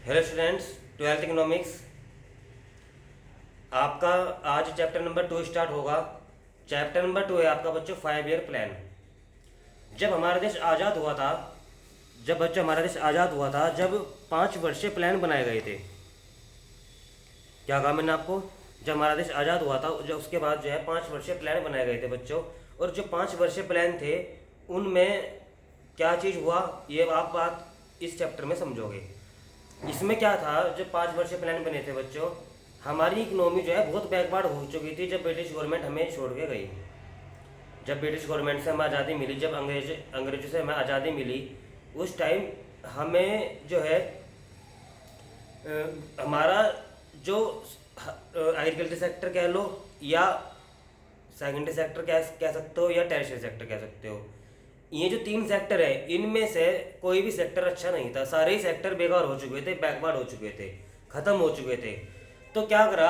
Hello students, twelfth economics आपका आज chapter number 2 start होगा। चैप्टर नंबर 2 है आपका बच्चों 5 ईयर प्लान। जब हमारा देश आज़ाद हुआ था जब बच्चों हमारा देश आज़ाद हुआ था, जब 5 वर्षीय प्लान बनाए गए थे। क्या कहा मैंने आपको? जब हमारा देश आज़ाद हुआ था, जो उसके बाद जो है 5 वर्षीय प्लान बनाए गए थे बच्चों। और जो 5 वर्षीय प्लान थे उनमें क्या चीज़ हुआ, ये आप बात इस चैप्टर में समझोगे। इसमें क्या था, जो 5 वर्षीय प्लान बने थे बच्चों, हमारी इकोनॉमी जो है बहुत बैकवर्ड हो चुकी थी जब ब्रिटिश गवर्नमेंट हमें छोड़ के गई। जब ब्रिटिश गवर्नमेंट से हमें आज़ादी मिली, जब अंग्रेजों से हमें आज़ादी मिली, उस टाइम हमें जो है हमारा जो एग्रीकल्चर सेक्टर कह लो, या सेकेंडरी सेक्टर कह सकते हो, या टैरिशरी सेक्टर कह सकते हो। ये जो 3 सेक्टर है, इनमें से कोई भी सेक्टर अच्छा नहीं था। सारे ही सेक्टर बेकार हो चुके थे, बैकवर्ड हो चुके थे, ख़त्म हो चुके थे। तो क्या करा,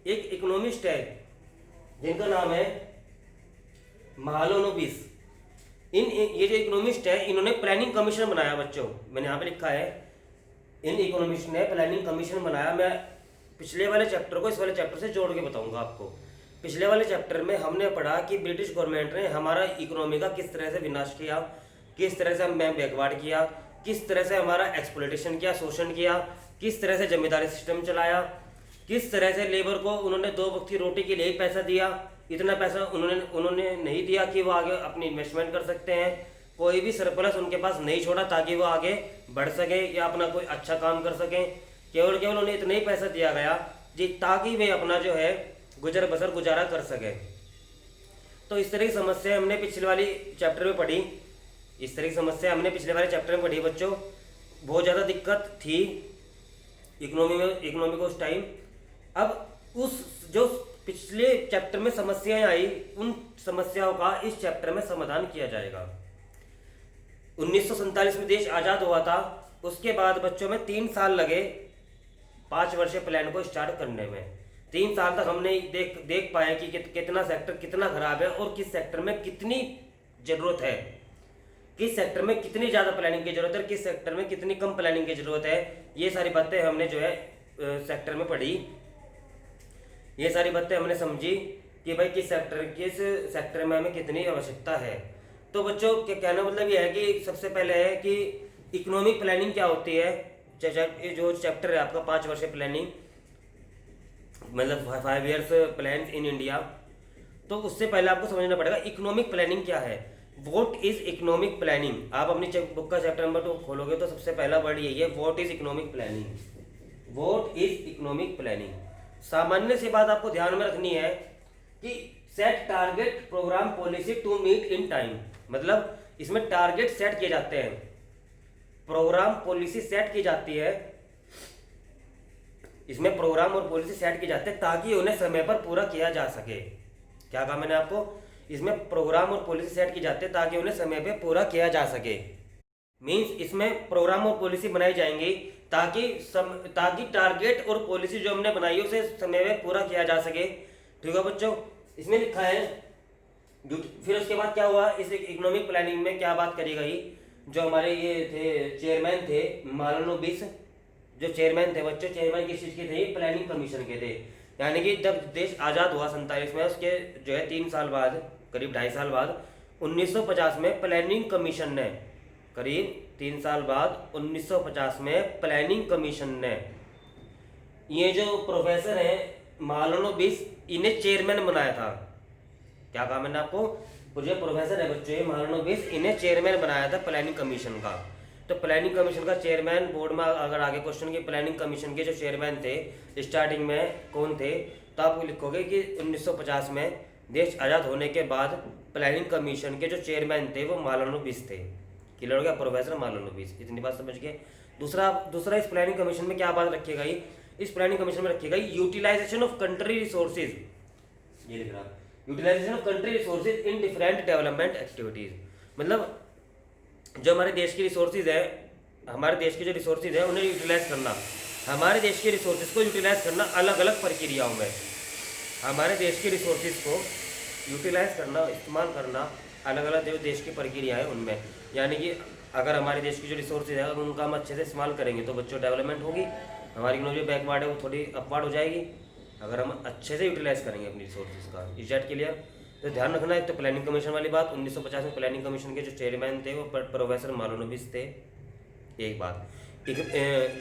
एक इकोनॉमिस्ट है जिनका नाम है महालोनोबिस। ये जो इकोनॉमिस्ट है, इन्होंने प्लानिंग कमीशन बनाया बच्चों। मैंने यहाँ पे लिखा है, इन इकोनॉमिस्ट ने प्लानिंग कमीशन बनाया। मैं पिछले वाले चैप्टर को इस वाले चैप्टर से जोड़ के बताऊंगा आपको। पिछले वाले चैप्टर में हमने पढ़ा कि ब्रिटिश गवर्नमेंट ने हमारा इकोनॉमी का किस तरह से विनाश किया, किस तरह से हमें बैकवर्ड किया, किस तरह से हमारा एक्सप्लॉयटेशन किया, शोषण किया, किस तरह से जमींदारी सिस्टम चलाया, किस तरह से लेबर को उन्होंने 2 वक्त की रोटी के लिए ही पैसा दिया। इतना पैसा उन्होंने नहीं दिया कि वो आगे अपनी इन्वेस्टमेंट कर सकते हैं। कोई भी सरप्लस उनके पास नहीं छोड़ा ताकि वो आगे बढ़ सके या अपना कोई अच्छा काम कर सकें। केवल उन्हें इतना ही पैसा दिया गया जी ताकि वे अपना जो है गुजर बसर गुजारा कर सके। तो इस तरह की समस्या हमने पिछले वाली चैप्टर में पढ़ी। इस तरह की समस्या हमने पिछले वाले चैप्टर में पढ़ी बच्चों। बहुत ज़्यादा दिक्कत थी इकोनॉमी को उस टाइम। अब उस जो पिछले चैप्टर में समस्याएं आई, उन समस्याओं का इस चैप्टर में समाधान किया जाएगा। 1947 में देश आज़ाद हुआ था। उसके बाद बच्चों में 3 साल लगे 5 वर्षीय प्लान को स्टार्ट करने में। 3 साल तक हमने देख पाए कि कितना सेक्टर कितना खराब है और किस सेक्टर में कितनी जरूरत है, किस सेक्टर में कितनी ज़्यादा प्लानिंग की जरूरत है, किस सेक्टर में कितनी कम प्लानिंग की जरूरत है। ये सारी बातें हमने जो है सेक्टर में पढ़ी। ये सारी बातें हमने समझी कि भाई किस सेक्टर में हमें कितनी आवश्यकता है। तो बच्चों के कहना मतलब ये है कि सबसे पहले है कि इकोनॉमिक प्लानिंग क्या होती है। जो चैप्टर है आपका 5 वर्षीय प्लानिंग, मतलब 5 ईयर्स प्लान इन इंडिया, तो उससे पहले आपको समझना पड़ेगा इकोनॉमिक प्लानिंग क्या है। What is economic planning. आप अपनी बुक का चैप्टर नंबर 2 खोलोगे तो सबसे पहला वर्ड यही है, what is economic planning. What is economic planning. सामान्य सी बात आपको ध्यान में रखनी है कि set target programme policy to meet in time. मतलब इसमें टारगेट सेट किए जाते हैं, प्रोग्राम पॉलिसी सेट की जाती है। इसमें प्रोग्राम और पॉलिसी सेट की जाती है ताकि उन्हें समय पर पूरा किया जा सके। क्या कहा मैंने आपको? इसमें प्रोग्राम और पॉलिसी सेट की जाती है ताकि उन्हें समय पर पूरा किया जा सके। मीन्स इसमें प्रोग्राम और पॉलिसी बनाई जाएंगी ताकि टारगेट और पॉलिसी जो हमने बनाई है उसे समय में पूरा किया जा सके। ठीक है बच्चों, इसमें लिखा है। फिर उसके बाद क्या हुआ, इस इकोनॉमिक प्लानिंग में क्या बात करी गई। जो हमारे ये थे चेयरमैन थे महालोनोबिस, जो चेयरमैन थे बच्चों, चेयरमैन किस चीज़ के थे? प्लानिंग कमीशन के थे। यानी कि जब देश आज़ाद हुआ 47 में, उसके जो है 3 साल बाद, करीब 2.5 साल बाद 1950 में प्लानिंग कमीशन ने, करीब 3 साल बाद 1950 में प्लानिंग कमीशन ने ये जो प्रोफेसर हैं महालोनोबिस, इन्हें चेयरमैन बनाया था। क्या कहा मैंने आपको? जो प्रोफेसर है बच्चों ये महालोनोबिस, इन्हें चेयरमैन बनाया था प्लानिंग कमीशन का। तो प्लानिंग कमीशन का चेयरमैन, बोर्ड में अगर आगे क्वेश्चन की प्लानिंग कमीशन के जो चेयरमैन थे स्टार्टिंग में कौन थे, तो आप लिखोगे कि 1950 में देश आज़ाद होने के बाद प्लानिंग कमीशन के जो चेयरमैन थे वो महालोनोबिस थे। क्लियर हो गया? प्रोफेसर महालोनोबिस। इतनी बात समझ गए। दूसरा इस प्लानिंग कमीशन में क्या बात रखी गई? इस प्लानिंग कमीशन में रखी गई यूटिलाइजेशन ऑफ कंट्री रिसोर्सेज। ये लिख रहा, utilisation of country resources in different development activities. मतलब जो हमारे देश की रिसोर्सेज है, हमारे देश के जो रिसोर्सेज है उन्हें यूटिलाइज करना, हमारे देश के रिसोर्सेज को यूटिलाइज करना अलग अलग प्रक्रियाओं में। हमारे देश के रिसोर्सेज को यूटिलाइज करना, इस्तेमाल करना अलग अलग जो देश की प्रक्रिया है उनमें। यानी कि अगर हमारे देश की जो रिसोर्सेज है अगर उनका हम अच्छे से इस्तेमाल करेंगे तो बच्चों डेवलपमेंट होगी, हमारी इकोनॉमी जो बैकवर्ड है वो थोड़ी अपवर्ड हो जाएगी, अगर हम अच्छे से यूटिलाइज करेंगे अपनी रिसोर्सेज का। इस जेट के लिए तो ध्यान रखना है। तो प्लानिंग कमीशन वाली बात, 1950 में प्लानिंग कमीशन के जो चेयरमैन थे वो प्रोफेसर मालोनोबिस थे। एक बात,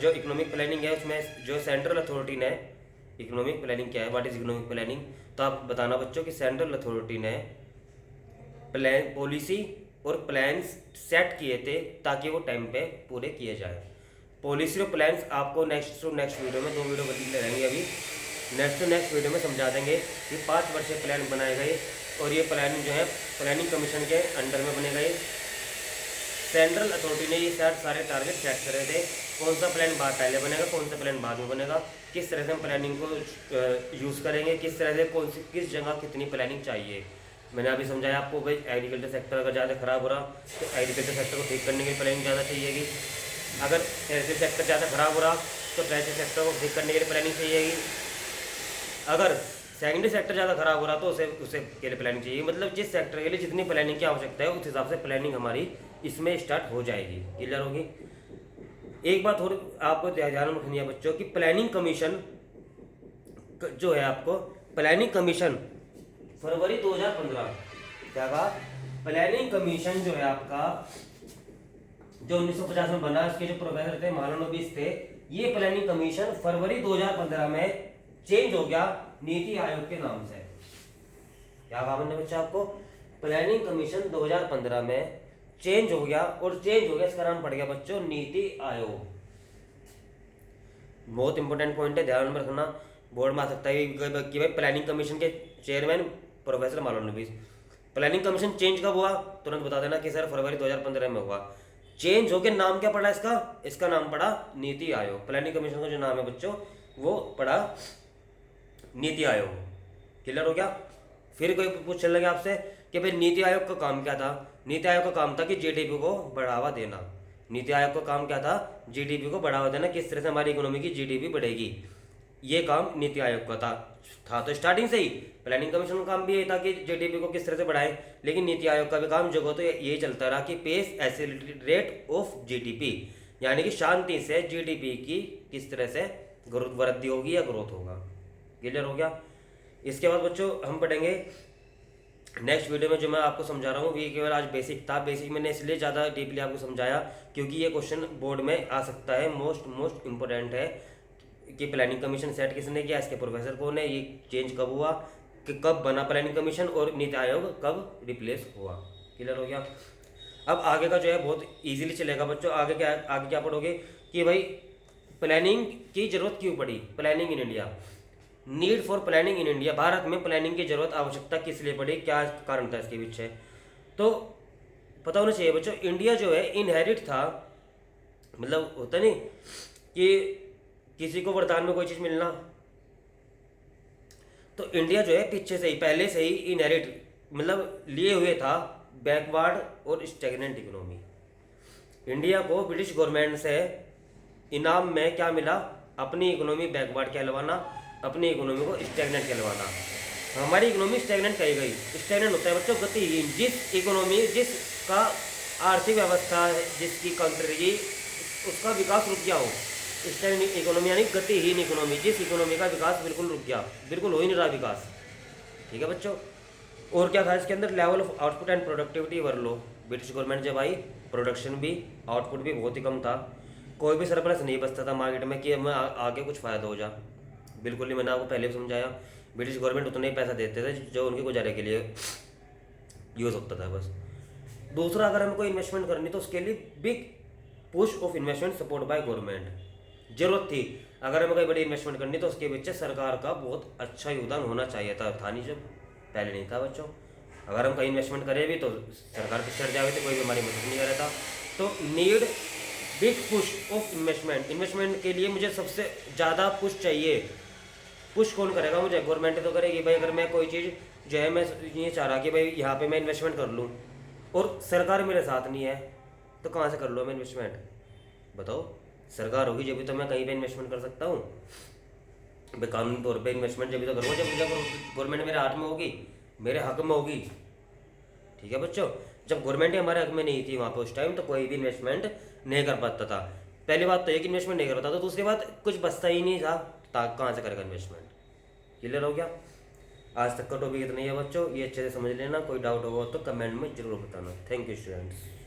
जो इकोनॉमिक प्लानिंग है उसमें जो सेंट्रल अथॉरिटी ने, इकोनॉमिक प्लानिंग क्या है, व्हाट इज इकोनॉमिक प्लानिंग, तो आप बताना बच्चों कि सेंट्रल अथॉरिटी ने प्लान, पॉलिसी और प्लान्स सेट किए थे ताकि वो टाइम पे पूरे किए जाए। पॉलिसी और प्लान्स आपको नेक्स्ट वीडियो में 2 वीडियो बदले रहेंगे, अभी नेक्स्ट वीडियो में समझा देंगे कि 5 वर्षीय प्लान बनाए गए और ये प्लान जो है प्लानिंग कमीशन के अंडर में बने गए। सेंट्रल अथॉरिटी ने ये सारे टारगेट सेट करे थे, कौन सा प्लान पहले बनेगा, कौन सा प्लान बाद में बनेगा, किस तरह से हम प्लानिंग को यूज़ करेंगे, किस तरह से किस जगह कितनी प्लानिंग चाहिए। मैंने अभी समझाया आपको भाई एग्रीकल्चर सेक्टर अगर ज़्यादा ख़राब हो रहा तो एग्रीकल्चर सेक्टर को ठीक करने के लिए प्लानिंग ज़्यादा चाहिएगी, अगर टैक्सटाइल सेक्टर ज़्यादा ख़राब हो रहा तो टैक्सटाइल सेक्टर को ठीक करने के लिए प्लानिंग चाहिएगी, अगर सेकेंडरी सेक्टर ज़्यादा खराब हो रहा तो उसे के लिए प्लानिंग चाहिए। मतलब जिस सेक्टर के लिए जितनी प्लानिंग की आवश्यकता है उस हिसाब से प्लानिंग हमारी इसमें स्टार्ट हो जाएगी। क्लियर होगी। एक बात और आपको ध्यान में रखनी है बच्चों की, प्लानिंग कमीशन जो है आपको प्लानिंग कमीशन फरवरी 2015 क्या कहा, प्लानिंग कमीशन जो है आपका जो 1950 में बना, उसके जो प्रोफेसर थे मालोनोबिस थे, ये प्लानिंग कमीशन फरवरी 2015 में चेंज हो गया नीति आयोग के नाम से। क्या कहा मैंने बच्चा आपको, प्लानिंग कमीशन 2015 में चेंज हो गया, और चेंज हो गया इसका नाम पड़ गया बच्चों नीति आयोग। बहुत इंपॉर्टेंट पॉइंट है, ध्यान में रखना, बोर्ड में आ सकता है कि भाई प्लानिंग कमीशन के chairman professor Mahalanobis. Planning commission change कब हुआ, तुरंत बता देना कि सर फरवरी 2015 में हुआ। चेंज होकर नाम क्या पड़ा इसका नाम पड़ा नीति आयोग। प्लानिंग कमीशन का जो नाम है बच्चों वो पड़ा नीति आयोग। क्लियर हो गया। फिर कोई पूछने लगे आपसे कि भाई नीति आयोग का काम क्या था। नीति आयोग का काम था कि जीडीपी को बढ़ावा देना। नीति आयोग का काम क्या था, जीडीपी को बढ़ावा देना, किस तरह से हमारी इकोनॉमी की जीडीपी बढ़ेगी, ये काम नीति आयोग का था तो स्टार्टिंग से ही प्लानिंग कमीशन का काम भी यही था कि जीडीपी को किस तरह से बढ़ाएं, लेकिन नीति आयोग का भी काम जो तो यही चलता रहा कि पेस एक्सेलरेट ऑफ जीडीपी, यानी कि शांति से जीडीपी की किस तरह से वृद्धि होगी या ग्रोथ होगा। क्लियर हो गया। इसके बाद बच्चों हम पढ़ेंगे नेक्स्ट वीडियो में जो मैं आपको समझा रहा हूँ ये केवल आज बेसिक था। बेसिक मैंने इसलिए ज़्यादा डीपली आपको समझाया क्योंकि ये क्वेश्चन बोर्ड में आ सकता है, मोस्ट इम्पोर्टेंट है कि प्लानिंग कमीशन सेट किसने किया, इसके प्रोफेसर कौन है, ये चेंज कब हुआ, कि कब बना प्लानिंग कमीशन, और नीति आयोग कब रिप्लेस हुआ। क्लियर हो गया। अब आगे का जो है बहुत इजीली चलेगा बच्चों। आगे क्या पढ़ोगे कि भाई प्लानिंग की जरूरत क्यों पड़ी, planning in India, need for planning in India, Bharat में प्लानिंग की जरूरत आवश्यकता किस लिए पड़ी, क्या कारण था इसके पीछे, तो पता होना चाहिए बच्चों। इंडिया जो है इनहेरिट था, मतलब होता नहीं कि किसी को वरदान में कोई चीज़ मिलना, तो इंडिया जो है पीछे से ही पहले से ही इनहेरिट मतलब लिए हुए था बैकवर्ड और स्टेगनेंट इकोनॉमी। इंडिया को ब्रिटिश गवर्नमेंट से इनाम में क्या मिला, अपनी इकोनॉमी बैकवर्ड कहलवाना, अपनी इकोनॉमी को स्टेगनेंट कहलवाना। हमारी इकोनॉमी स्टेगनेंट कही गई। स्टेगनेंट होता है बच्चों गतिहीन, जिस इकोनॉमी जिसका आर्थिक व्यवस्था है, जिसकी कंट्री की उसका विकास रुक गया हो। स्टेगनेंट इकोनॉमी यानी गतिहीन इकोनॉमी, जिस इकोनॉमी का विकास बिल्कुल रुक गया, बिल्कुल हो ही नहीं रहा विकास। ठीक है बच्चों। और क्या था इसके अंदर, level of output and productivity were low. British government जब आई प्रोडक्शन भी आउटपुट भी बहुत ही कम था, कोई भी सरप्लस नहीं बचता था मार्केट में कि हमें आगे कुछ फ़ायदा हो जा, बिल्कुल नहीं। मैंने आपको पहले भी समझाया ब्रिटिश गवर्नमेंट उतना ही पैसा देते थे जो उनके गुजारे के लिए यूज़ होता था बस। दूसरा, अगर हमें कोई इन्वेस्टमेंट करनी तो उसके लिए big push of investment support by government जरूरत थी। अगर हमें कोई बड़ी इन्वेस्टमेंट करनी तो उसके पीछे सरकार का बहुत अच्छा योगदान होना चाहिए था नहीं, जब पहले नहीं था बच्चों। अगर हम कहीं इन्वेस्टमेंट करें भी तो सरकार पीछे हट जाए तो कोई भी हमारी मदद नहीं कर रहा था। तो need big push of investment, investment के लिए मुझे सबसे ज़्यादा पुश चाहिए। पुश कौन करेगा मुझे, गवर्नमेंट तो करेगी भाई। अगर मैं कोई चीज़ जो है मैं ये चाह रहा कि भाई यहाँ पे मैं इन्वेस्टमेंट कर लूँ और सरकार मेरे साथ नहीं है तो कहाँ से कर लूँ मैं इन्वेस्टमेंट, बताओ। सरकार होगी जब भी तो मैं कहीं पे इन्वेस्टमेंट कर सकता हूँ भाई, कानूनी तौर पे इन्वेस्टमेंट जब भी तो करूँगा जब गवर्नमेंट मेरे हाथ में होगी, मेरे हक में होगी। ठीक है बच्चों। जब गवर्नमेंट ही हमारे हक में नहीं थी वहाँ पे उस टाइम, तो कोई भी इन्वेस्टमेंट नहीं कर पाता था। पहली बात तो एक इन्वेस्टमेंट नहीं कर पाता था, दूसरी बात कुछ बचता ही नहीं था, कहाँ से करेगा इन्वेस्टमेंट। क्लियर हो गया। आज तक का टॉपिक इतना ही है बच्चों, ये अच्छे से समझ लेना। कोई डाउट होगा तो कमेंट में जरूर बताना। Thank you students.